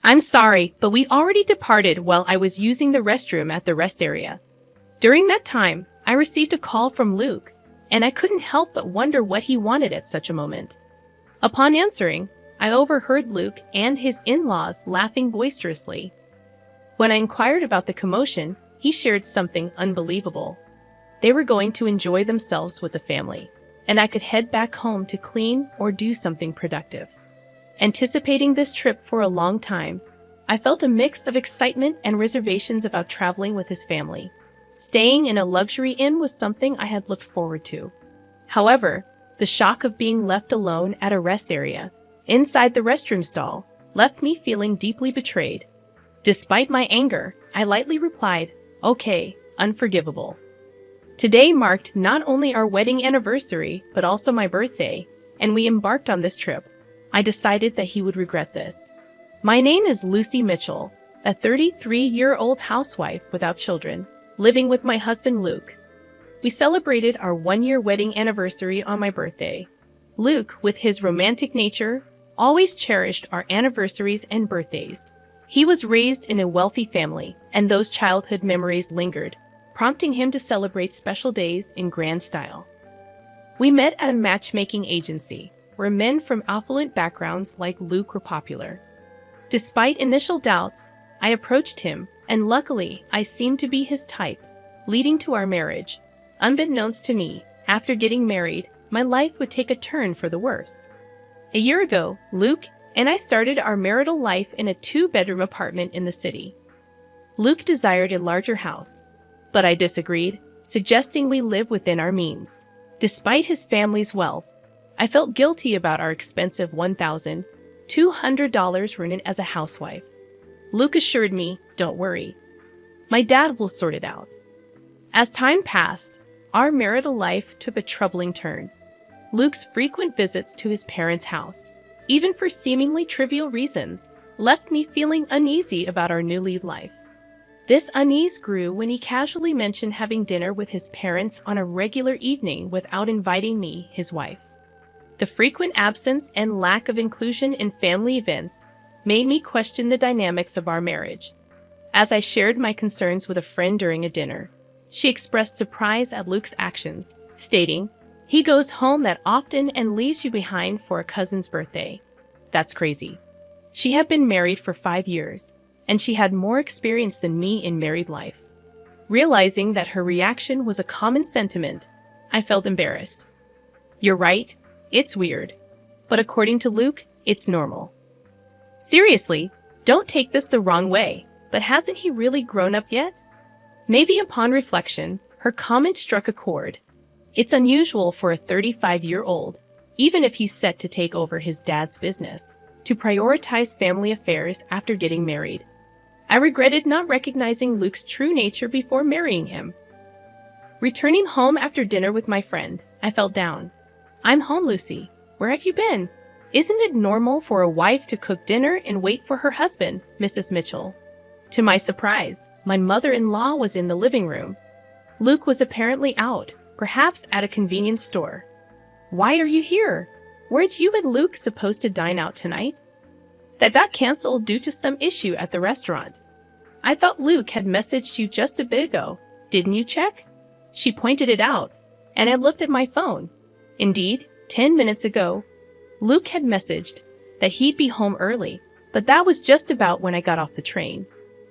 I'm sorry, but we already departed while I was using the restroom at the rest area. During that time, I received a call from Luke, and I couldn't help but wonder what he wanted at such a moment. Upon answering, I overheard Luke and his in-laws laughing boisterously. When I inquired about the commotion, he shared something unbelievable. They were going to enjoy themselves with the family, and I could head back home to clean or do something productive. Anticipating this trip for a long time, I felt a mix of excitement and reservations about traveling with his family. Staying in a luxury inn was something I had looked forward to. However, the shock of being left alone at a rest area, inside the restroom stall, left me feeling deeply betrayed. Despite my anger, I lightly replied, "Okay, unforgivable." Today marked not only our wedding anniversary, but also my birthday, and we embarked on this trip. I decided that he would regret this. My name is Lucy Mitchell, a 33-year-old housewife without children, living with my husband Luke. We celebrated our one-year wedding anniversary on my birthday. Luke, with his romantic nature, always cherished our anniversaries and birthdays. He was raised in a wealthy family, and those childhood memories lingered, prompting him to celebrate special days in grand style. We met at a matchmaking agency, where men from affluent backgrounds like Luke were popular. Despite initial doubts, I approached him, and luckily, I seemed to be his type, leading to our marriage. Unbeknownst to me, after getting married, my life would take a turn for the worse. A year ago, Luke and I started our marital life in a 2-bedroom apartment in the city. Luke desired a larger house, but I disagreed, suggesting we live within our means. Despite his family's wealth, I felt guilty about our expensive $1,200 rent as a housewife. Luke assured me, "Don't worry. My dad will sort it out." As time passed, our marital life took a troubling turn. Luke's frequent visits to his parents' house, even for seemingly trivial reasons, left me feeling uneasy about our newly life. This unease grew when he casually mentioned having dinner with his parents on a regular evening without inviting me, his wife. The frequent absence and lack of inclusion in family events made me question the dynamics of our marriage. As I shared my concerns with a friend during a dinner, she expressed surprise at Luke's actions, stating, "He goes home that often and leaves you behind for a cousin's birthday. That's crazy." She had been married for 5 years, and she had more experience than me in married life. Realizing that her reaction was a common sentiment, I felt embarrassed. "You're right. It's weird. But according to Luke, it's normal." Seriously, don't take this the wrong way, but hasn't he really grown up yet? Maybe upon reflection, her comment struck a chord. It's unusual for a 35-year-old, even if he's set to take over his dad's business, to prioritize family affairs after getting married. I regretted not recognizing Luke's true nature before marrying him. Returning home after dinner with my friend, I felt down. "I'm home, Lucy. Where have you been? Isn't it normal for a wife to cook dinner and wait for her husband, Mrs. Mitchell?" To my surprise, my mother-in-law was in the living room. Luke was apparently out, perhaps at a convenience store. "Why are you here? Weren't you and Luke supposed to dine out tonight?" "That got canceled due to some issue at the restaurant." "I thought Luke had messaged you just a bit ago. Didn't you check?" She pointed it out, and I looked at my phone. Indeed, 10 minutes ago, Luke had messaged that he'd be home early, but that was just about when I got off the train.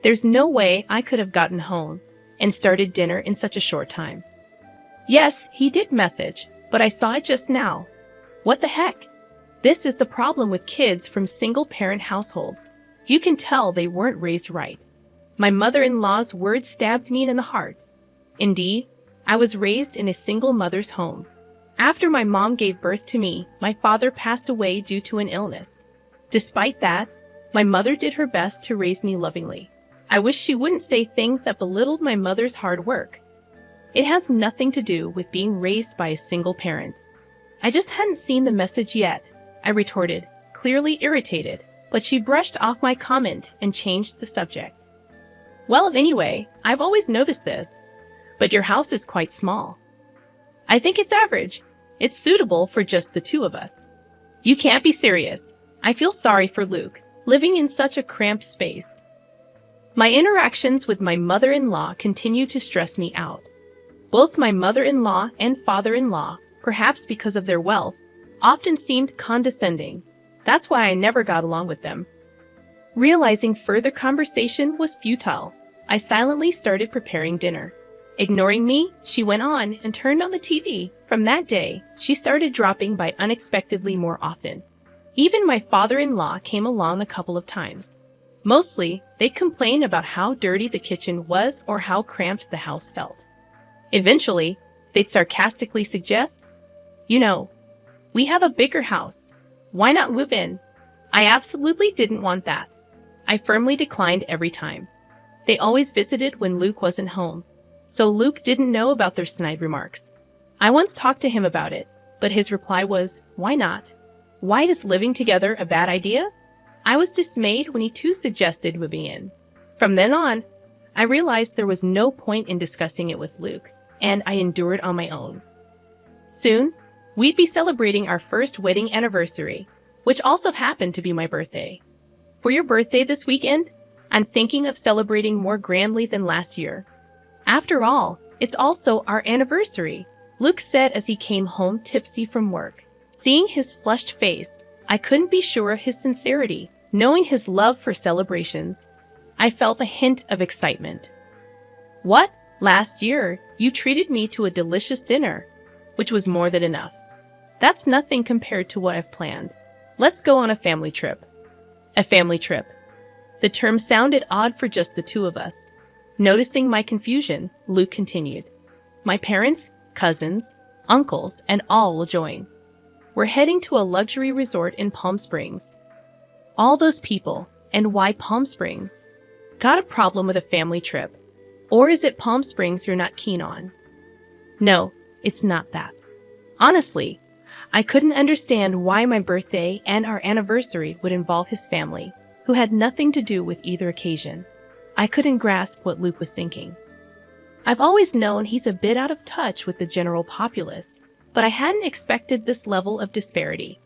There's no way I could have gotten home and started dinner in such a short time. Yes, he did message, but I saw it just now. What the heck? This is the problem with kids from single-parent households. You can tell they weren't raised right. My mother-in-law's words stabbed me in the heart. Indeed, I was raised in a single mother's home. After my mom gave birth to me, my father passed away due to an illness. Despite that, my mother did her best to raise me lovingly. I wish she wouldn't say things that belittled my mother's hard work. It has nothing to do with being raised by a single parent. "I just hadn't seen the message yet," I retorted, clearly irritated, but she brushed off my comment and changed the subject. "Well, anyway, I've always noticed this, but your house is quite small." "I think it's average. It's suitable for just the two of us." "You can't be serious. I feel sorry for Luke. living in such a cramped space. My interactions with my mother-in-law continue to stress me out. Both my mother-in-law and father-in-law, perhaps because of their wealth, often seemed condescending. That's why I never got along with them. Realizing further conversation was futile, I silently started preparing dinner. Ignoring me, she went on and turned on the TV. From that day, she started dropping by unexpectedly more often. Even my father-in-law came along a couple of times. Mostly, they'd complain about how dirty the kitchen was or how cramped the house felt. Eventually, they'd sarcastically suggest, we have a bigger house. Why not move in? I absolutely didn't want that. I firmly declined every time. They always visited when Luke wasn't home, so Luke didn't know about their snide remarks. I once talked to him about it, but his reply was, why not? Why is living together a bad idea? I was dismayed when he too suggested moving in. From then on, I realized there was no point in discussing it with Luke, and I endured on my own. Soon, we'd be celebrating our first wedding anniversary, which also happened to be my birthday. For your birthday this weekend, I'm thinking of celebrating more grandly than last year. After all, it's also our anniversary, Luke said as he came home tipsy from work. Seeing his flushed face, I couldn't be sure of his sincerity. Knowing his love for celebrations, I felt a hint of excitement. What? Last year, you treated me to a delicious dinner, which was more than enough. That's nothing compared to what I've planned. Let's go on a family trip. A family trip. The term sounded odd for just the two of us. Noticing my confusion, Luke continued. My parents, cousins, uncles, and all will join. We're heading to a luxury resort in Palm Springs. All those people, and why Palm Springs? Got a problem with a family trip? Or is it Palm Springs you're not keen on? No, it's not that. Honestly, I couldn't understand why my birthday and our anniversary would involve his family, who had nothing to do with either occasion. I couldn't grasp what Luke was thinking. I've always known he's a bit out of touch with the general populace, but I hadn't expected this level of disparity.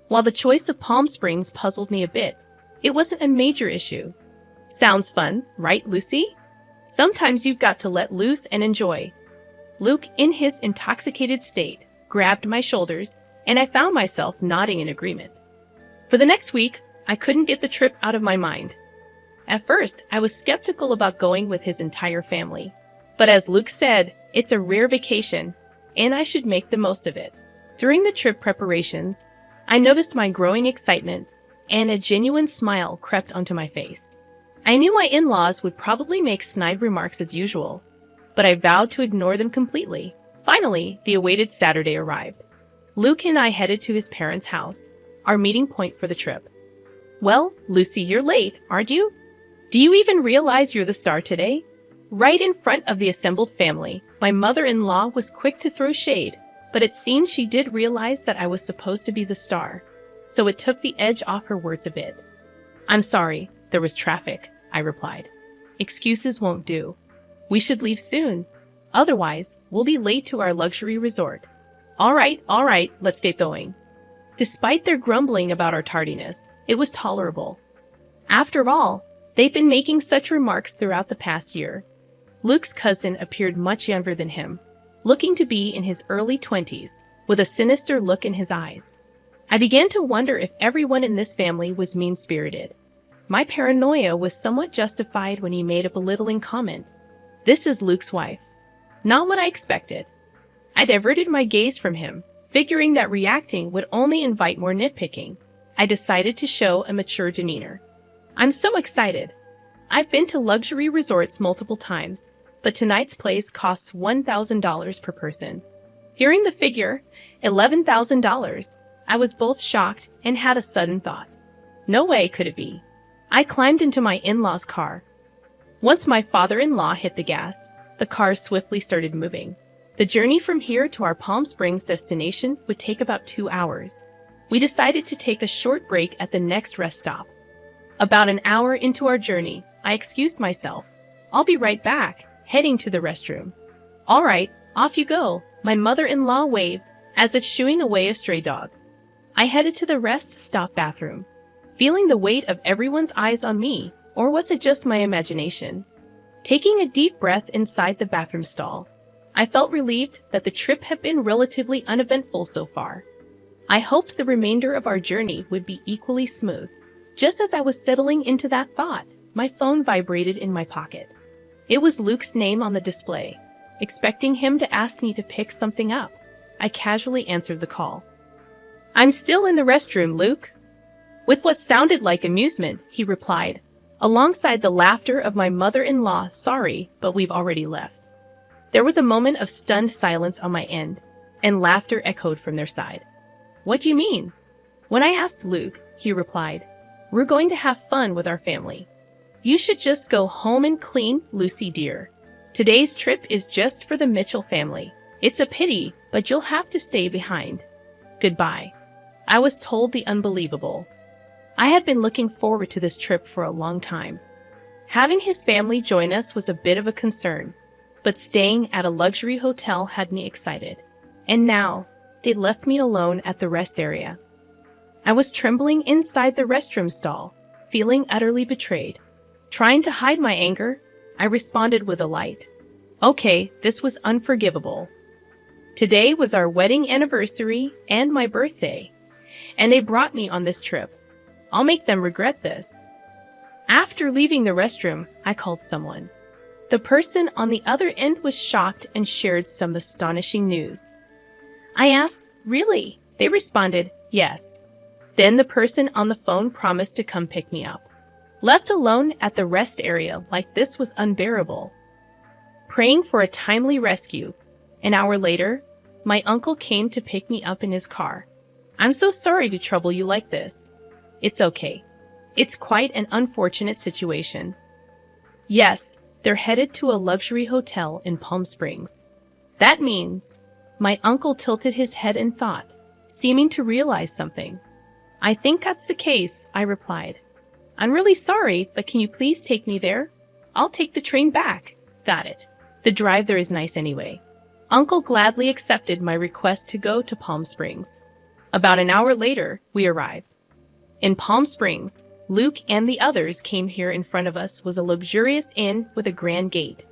While the choice of Palm Springs puzzled me a bit, it wasn't a major issue. Sounds fun, right, Lucy? Sometimes you've got to let loose and enjoy. Luke, in his intoxicated state, grabbed my shoulders, and I found myself nodding in agreement. For the next week, I couldn't get the trip out of my mind. At first, I was skeptical about going with his entire family. But as Luke said, it's a rare vacation, and I should make the most of it. During the trip preparations, I noticed my growing excitement, and a genuine smile crept onto my face. I knew my in-laws would probably make snide remarks as usual, but I vowed to ignore them completely. Finally, the awaited Saturday arrived. Luke and I headed to his parents' house, our meeting point for the trip. Well, Lucy, you're late, aren't you? Do you even realize you're the star today? Right in front of the assembled family, my mother-in-law was quick to throw shade, but it seemed she did realize that I was supposed to be the star, so it took the edge off her words a bit. I'm sorry, there was traffic, I replied. Excuses won't do. We should leave soon. Otherwise, we'll be late to our luxury resort. All right, let's get going. Despite their grumbling about our tardiness, it was tolerable. After all, they'd been making such remarks throughout the past year. Luke's cousin appeared much younger than him, looking to be in his early 20s, with a sinister look in his eyes. I began to wonder if everyone in this family was mean-spirited. My paranoia was somewhat justified when he made a belittling comment. This is Luke's wife. Not what I expected. I diverted my gaze from him, figuring that reacting would only invite more nitpicking. I decided to show a mature demeanor. I'm so excited. I've been to luxury resorts multiple times, but tonight's place costs $1,000 per person. Hearing the figure, $11,000, I was both shocked and had a sudden thought. No way could it be. I climbed into my in-law's car. Once my father-in-law hit the gas, the car swiftly started moving. The journey from here to our Palm Springs destination would take about 2 hours. We decided to take a short break at the next rest stop. About an hour into our journey, I excused myself. I'll be right back, heading to the restroom. All right, off you go, my mother-in-law waved, as if shooing away a stray dog. I headed to the rest stop bathroom. feeling the weight of everyone's eyes on me, or was it just my imagination? Taking a deep breath inside the bathroom stall, I felt relieved that the trip had been relatively uneventful so far. I hoped the remainder of our journey would be equally smooth. Just as I was settling into that thought, my phone vibrated in my pocket. It was Luke's name on the display. Expecting him to ask me to pick something up, I casually answered the call. "I'm still in the restroom, Luke." With what sounded like amusement, he replied, alongside the laughter of my mother-in-law, "Sorry, but we've already left." There was a moment of stunned silence on my end, and laughter echoed from their side. "What do you mean?" When I asked Luke, he replied, "We're going to have fun with our family. You should just go home and clean, Lucy dear. Today's trip is just for the Mitchell family. It's a pity, but you'll have to stay behind. Goodbye." I was told the unbelievable. I had been looking forward to this trip for a long time. Having his family join us was a bit of a concern, but staying at a luxury hotel had me excited. And now, they'd left me alone at the rest area. I was trembling inside the restroom stall, feeling utterly betrayed. Trying to hide my anger, I responded with a light, "Okay, this was unforgivable. Today was our wedding anniversary and my birthday, and they brought me on this trip. I'll make them regret this." After leaving the restroom, I called someone. The person on the other end was shocked and shared some astonishing news. I asked, "Really?" They responded, "Yes." Then the person on the phone promised to come pick me up. Left alone at the rest area like this was unbearable. Praying for a timely rescue, an hour later, my uncle came to pick me up in his car. "I'm so sorry to trouble you like this." "It's okay. It's quite an unfortunate situation." Yes, they're headed to a luxury hotel in Palm Springs. That means, my uncle tilted his head in thought, seeming to realize something. "I think that's the case," I replied. "I'm really sorry, but can you please take me there? I'll take the train back." "Got it. The drive there is nice anyway." Uncle gladly accepted my request to go to Palm Springs. About an hour later, we arrived. In Palm Springs, Luke and the others came here. In front of us was a luxurious inn with a grand gate.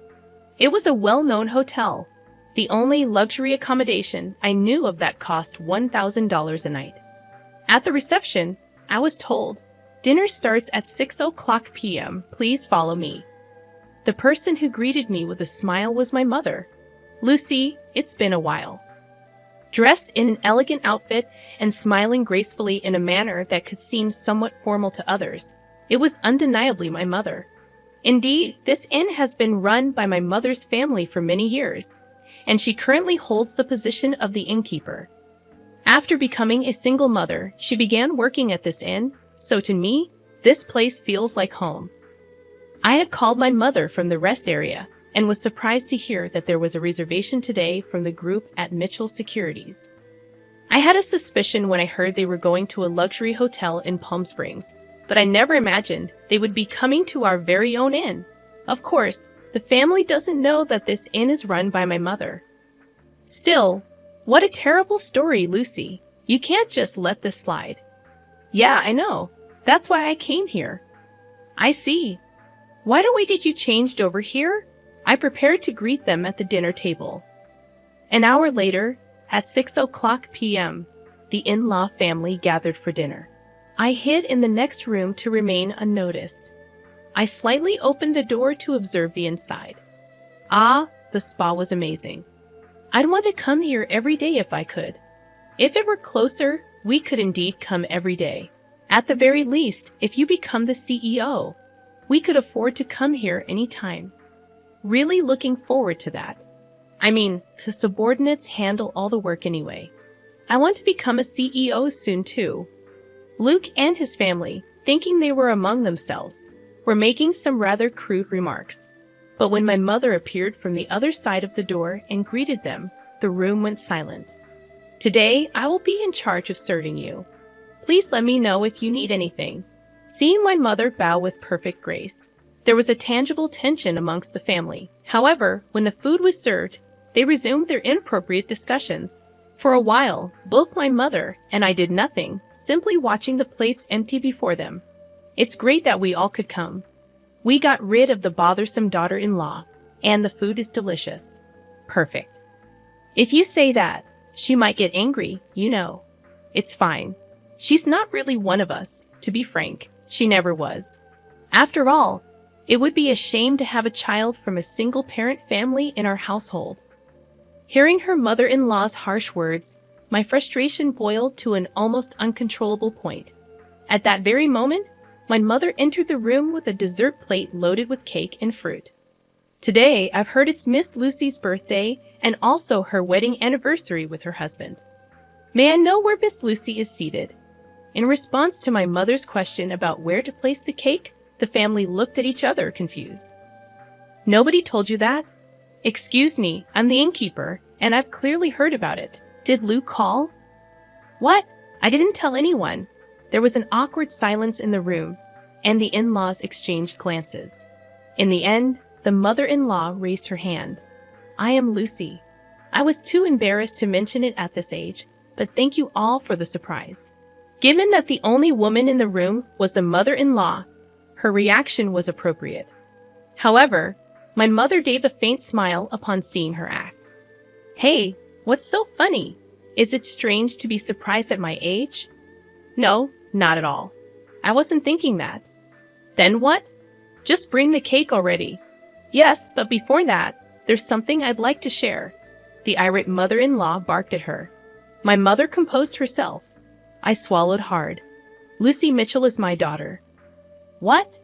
It was a well-known hotel, the only luxury accommodation I knew of that cost $1,000 a night. At the reception, I was told, "Dinner starts at 6:00 p.m. Please follow me." The person who greeted me with a smile was my mother. "Lucy, it's been a while." Dressed in an elegant outfit and smiling gracefully in a manner that could seem somewhat formal to others, it was undeniably my mother. Indeed, this inn has been run by my mother's family for many years, and she currently holds the position of the innkeeper. After becoming a single mother, she began working at this inn, so to me, this place feels like home. I had called my mother from the rest area, and was surprised to hear that there was a reservation today from the group at Mitchell Securities. I had a suspicion when I heard they were going to a luxury hotel in Palm Springs, but I never imagined they would be coming to our very own inn. Of course, the family doesn't know that this inn is run by my mother. Still, what a terrible story, Lucy. You can't just let this slide. "Yeah, I know. That's why I came here." "I see. Why don't we get you changed over here?" I prepared to greet them at the dinner table. An hour later, at 6:00 p.m., the in-law family gathered for dinner. I hid in the next room to remain unnoticed. I slightly opened the door to observe the inside. Ah, the spa was amazing. I'd want to come here every day if I could. If it were closer, we could indeed come every day. At the very least, if you become the CEO, we could afford to come here anytime. Really looking forward to that. I mean, the subordinates handle all the work anyway. I want to become a CEO soon too. Luke and his family, thinking they were among themselves, were making some rather crude remarks. But when my mother appeared from the other side of the door and greeted them, the room went silent. "Today, I will be in charge of serving you. Please let me know if you need anything." Seeing my mother bow with perfect grace, there was a tangible tension amongst the family. However, when the food was served, they resumed their inappropriate discussions, For a while, both my mother and I did nothing, simply watching the plates empty before them. It's great that we all could come. We got rid of the bothersome daughter-in-law, and the food is delicious. Perfect. If you say that, she might get angry, you know. It's fine. She's not really one of us, to be frank. She never was. After all, it would be a shame to have a child from a single-parent family in our household. Hearing her mother-in-law's harsh words, my frustration boiled to an almost uncontrollable point. At that very moment, my mother entered the room with a dessert plate loaded with cake and fruit. Today, I've heard it's Miss Lucy's birthday and also her wedding anniversary with her husband. May I know where Miss Lucy is seated? In response to my mother's question about where to place the cake, the family looked at each other confused. Nobody told you that? Excuse me, I'm the innkeeper, and I've clearly heard about it. Did Luke call? What? I didn't tell anyone. There was an awkward silence in the room, and the in-laws exchanged glances. In the end, the mother-in-law raised her hand. I am Lucy. I was too embarrassed to mention it at this age, but thank you all for the surprise. Given that the only woman in the room was the mother-in-law, her reaction was appropriate. However, my mother gave a faint smile upon seeing her act. Hey, what's so funny? Is it strange to be surprised at my age? No, not at all. I wasn't thinking that. Then what? Just bring the cake already. Yes, but before that, there's something I'd like to share. The irate mother-in-law barked at her. My mother composed herself. I swallowed hard. Lucy Mitchell is my daughter. What?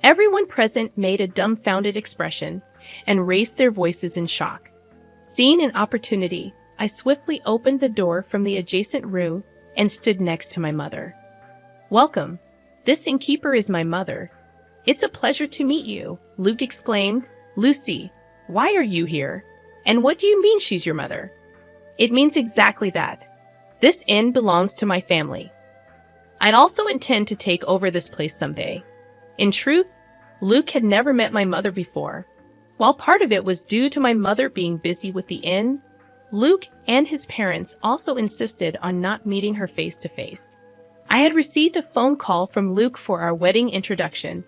Everyone present made a dumbfounded expression and raised their voices in shock. Seeing an opportunity, I swiftly opened the door from the adjacent room and stood next to my mother. Welcome. This innkeeper is my mother. It's a pleasure to meet you, Luke exclaimed. Lucy, why are you here? And what do you mean she's your mother? It means exactly that. This inn belongs to my family. I'd also intend to take over this place someday. In truth, Luke had never met my mother before. While part of it was due to my mother being busy with the inn, Luke and his parents also insisted on not meeting her face to face. I had received a phone call from Luke for our wedding introduction,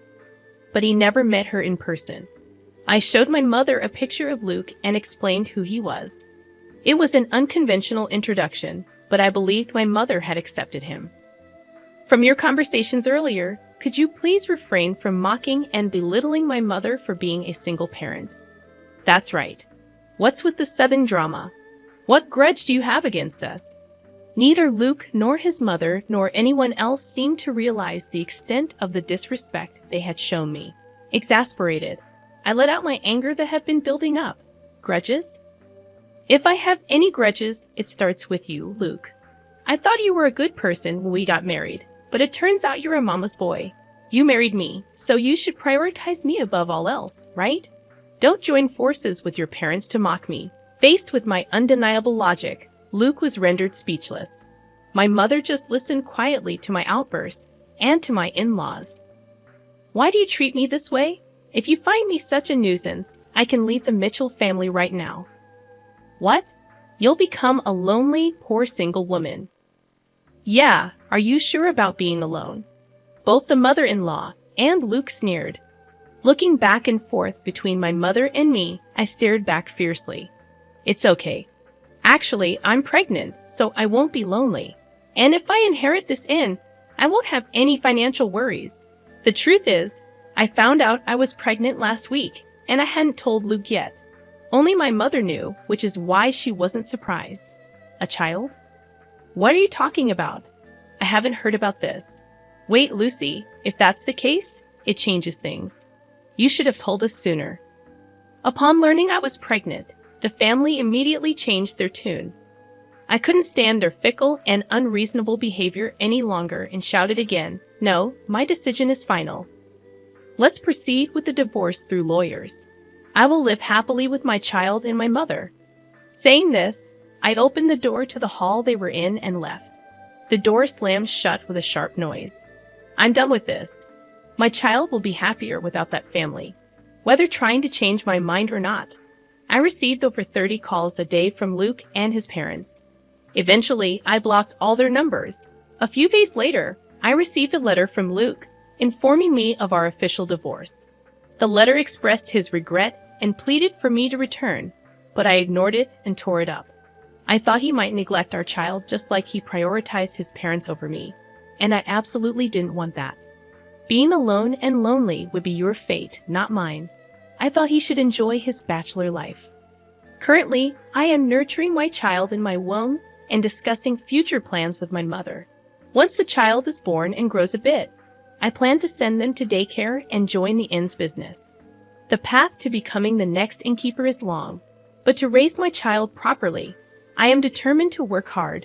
but he never met her in person. I showed my mother a picture of Luke and explained who he was. It was an unconventional introduction, but I believed my mother had accepted him. From your conversations earlier, could you please refrain from mocking and belittling my mother for being a single parent? That's right. What's with the sudden drama? What grudge do you have against us? Neither Luke nor his mother nor anyone else seemed to realize the extent of the disrespect they had shown me. Exasperated, I let out my anger that had been building up. Grudges? If I have any grudges, it starts with you, Luke. I thought you were a good person when we got married, but it turns out you're a mama's boy. You married me, so you should prioritize me above all else, right? Don't join forces with your parents to mock me. Faced with my undeniable logic, Luke was rendered speechless. My mother just listened quietly to my outburst and to my in-laws. Why do you treat me this way? If you find me such a nuisance, I can leave the Mitchell family right now. What? You'll become a lonely, poor single woman. Yeah, are you sure about being alone? Both the mother-in-law and Luke sneered. Looking back and forth between my mother and me, I stared back fiercely. It's okay. Actually, I'm pregnant, so I won't be lonely. And if I inherit this inn, I won't have any financial worries. The truth is, I found out I was pregnant last week, and I hadn't told Luke yet. Only my mother knew, which is why she wasn't surprised. A child? What are you talking about? I haven't heard about this. Wait, Lucy, if that's the case, it changes things. You should have told us sooner. Upon learning I was pregnant, the family immediately changed their tune. I couldn't stand their fickle and unreasonable behavior any longer and shouted again, No, my decision is final. Let's proceed with the divorce through lawyers. I will live happily with my child and my mother. Saying this, I'd opened the door to the hall they were in and left. The door slammed shut with a sharp noise. I'm done with this. My child will be happier without that family, whether trying to change my mind or not. I received over 30 calls a day from Luke and his parents. Eventually, I blocked all their numbers. A few days later, I received a letter from Luke, informing me of our official divorce. The letter expressed his regret and pleaded for me to return, but I ignored it and tore it up. I thought he might neglect our child just like he prioritized his parents over me, and I absolutely didn't want that. Being alone and lonely would be your fate, not mine. I thought he should enjoy his bachelor life. Currently, I am nurturing my child in my womb and discussing future plans with my mother. Once the child is born and grows a bit, I plan to send them to daycare and join the inn's business. The path to becoming the next innkeeper is long, but to raise my child properly, I am determined to work hard.